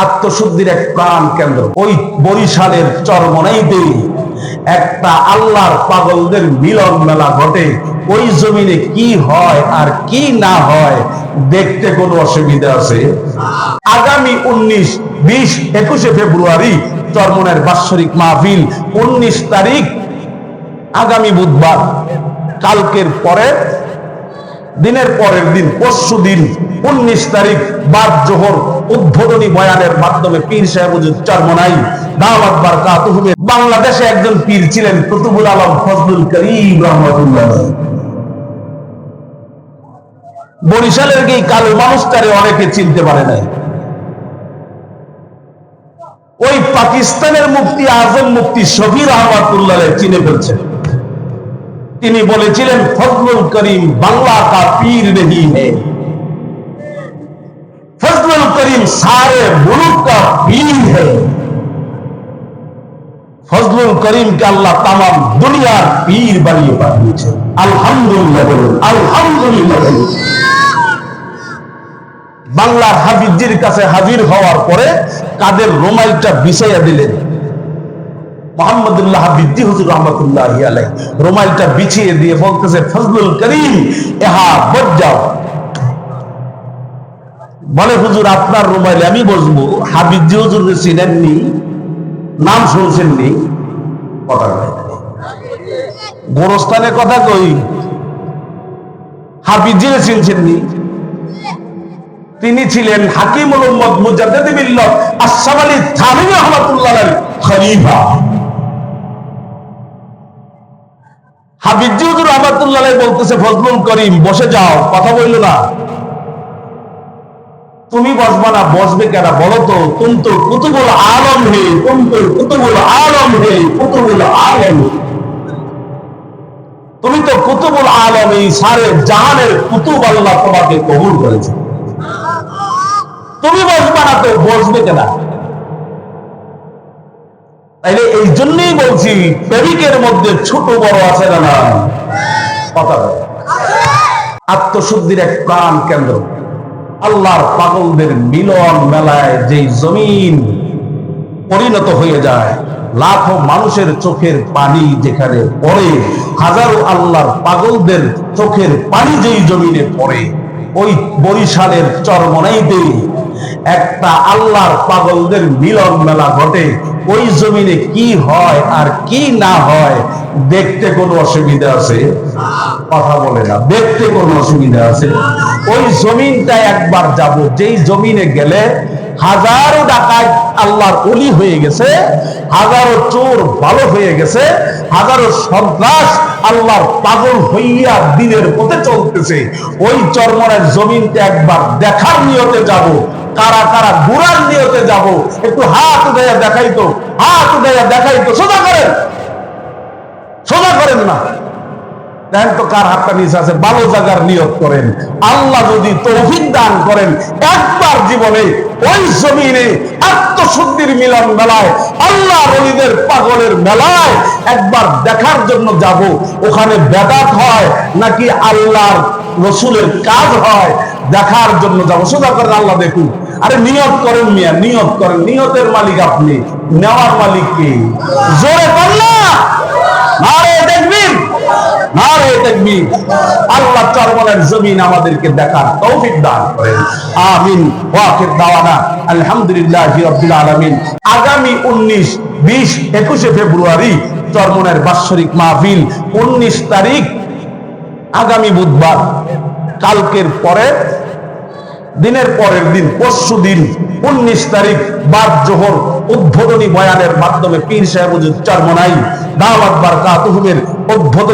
আত্মশুদ্ধির এক প্রাণ কেন্দ্র। ওই বরিশালের চরমনাইতে একটা আল্লাহর পাগলদের মিলন মেলা ঘটে। ওই জমিনে কি হয় আর কি না হয় দেখতে কোনো অসুবিধা আছে? আগামী 19, 20, 21 ফেব্রুয়ারি চরমনের বাৎসরিক মাহফিল। 19 তারিখ আগামী বুধবার, কালকের পরে দিনের পরের দিন পরশু দিন 19 তারিখ বাদ জোহর উদ্বোধনী বয়ানের মাধ্যমে পীর সাহেব হুজুর চরমনাই দাওয়াত বারাকাতুহু বাংলাদেশে একজন পীর ছিলেন কুতুবুল আলম ফজলুল করিম রাহমাতুল্লাহ। বরিশালের এই কালো মানুষটারে অনেকে চিনতে পারে নাই। ওই পাকিস্তানের মুফতি আজম মুফতি শফি রহমাতুল্লাহ চিনে ফেলছেন। তিনি বলেছিলেন ফজলুল করিম বাংলা কা পীর नहीं है, ফজলুল করিম सारे मुल्क का पीर है। ফজলুল করিমকে আল্লাহ তামাম দুনিয়ার পীর বানিয়ে পাঠিয়েছেন। আলহামদুলিল্লাহ বলুন, আলহামদুলিল্লাহ বলুন। বাংলার হাফিজজির কাছে হাজির হওয়ার পরে কাদের রুমালটা বিছাইয়া দিলেন। মোহাম্মদুল্লাহ হাফিজি হুজুর রহমাতুল্লাহি আলাইহি রুমালটা বিছিয়ে দিয়ে বলতেছে, ফজলুল করিম ইহা বস যাও। বলে, হুজুর আপনার রুমালে আমি বসবো? হাফিজি হুজুর চিনেননি, নাম শুনছেননি? কথা কই গোরস্থানের কথা কই, হাফিজি চিনছেননি? তিনি ছিলেন হাকিমুল উম্মত মুজাদ্দিদ মিল্লাত আশ-শামালি থানভী রাহমাতুল্লাহ আলাইহি খলিফা। হাফিজি হুজুর রহমাতুল্লাহ আলাইহি বলতেছে, ফজলুল করিম বসে যাও, কথা বললো না। তুমি বসবা না, বসবে কেন বলো তো? তুম তো কুতুবুল আলম হে, তুম তো কুতুবুল আলম হে, কুতুবুল আলম। তুমি তো কুতুবুল আলম, এই সারে জাহানের কুতুব আল্লাহ তোমাকে কবুল করেছে। তুমি বসবা না তো বসবে কেন? তাইলে এই জন্যই বলছি, প্রেমিকের মধ্যে ছোট বড় আছে না? না, কথা বলে। আত্মশুদ্ধির এক প্রাণ কেন্দ্র। আল্লাহর পাগলদের মিলন মেলায় যেই জমিন পরিণত হয়ে যায়, লাখো মানুষের চোখের পানি যেখানে পড়ে, হাজারো আল্লাহর পাগলদের চোখের পানি যেই জমিনে পড়ে, ওই বরিশালের চরমনাইতে একটা আল্লাহর পাগলদের মিলন মেলা ঘটে। ওই জমিনে কি হয় আর কি না হয় দেখতে কোনো অসুবিধা আছে? কথা বলে না, দেখতে কোনো অসুবিধা আছে? ওই জমিনটা একবার যাব, যেই জমিনে গেলে হাজারো ডাকাত আল্লাহর ওলি হয়ে গেছে, হাজারো চোর ভালো হয়ে গেছে, হাজারো সন্ত্রাস আল্লাহর পাগল হইয়া দিনের পথে চলতেছে। ওই চরমনের জমিনটা একবার দেখার নিয়তে যাব। কারা কারা ঘুরার নিয়তে যাব? একটু হাত উঠাইয়া দেখাইতো, হাত উঠাইয়া দেখাইতো। সোজা করেন, সোজা করেন না, দেখেন তো কার হাতটা নিচে আছে। ভালো জায়গার নিয়ত করেন। আল্লাহ যদি তৌফিক দান করেন, একবার জীবনে ওই জমিনে আত্মশুদ্ধির মিলন মেলায়, আল্লাহর ওলিদের পাগলের মেলায় একবার দেখার জন্য যাব। ওখানে বেদাত হয় নাকি আল্লাহর রসুলের কাজ হয় দেখার জন্য যাব। সোজা করেন, আল্লাহ দেখুন। আরে নিয়ত করেন মিয়া, নিয়ত করেন। নিয়তের মালিক আপনি, নেওয়ার মালিক কি? জোরে করলা নারে তাকবীর, নারে তাকবীর। আল্লাহ চরমনের জমিন আমাদেরকে দেখার তৌফিক দান করেন, আমিন। ওয়া আখির দাওয়ানা আলহামদুলিল্লাহি রাব্বিল আলামিন। আগামী 19, 20, 21 ফেব্রুয়ারি চরমনের বাৎসরিক মাহফিল। 19 তারিখ আগামী বুধবার, কালকের পরে দিনের পরের দিন পরশু দিন 19 তারিখ বাদ জোহর উদ্বোধনী বয়ানের মাধ্যমে পীর সাহেব হুজুর চরমনাই দাওয়াত বারাকাতুহু উদ্বোধনী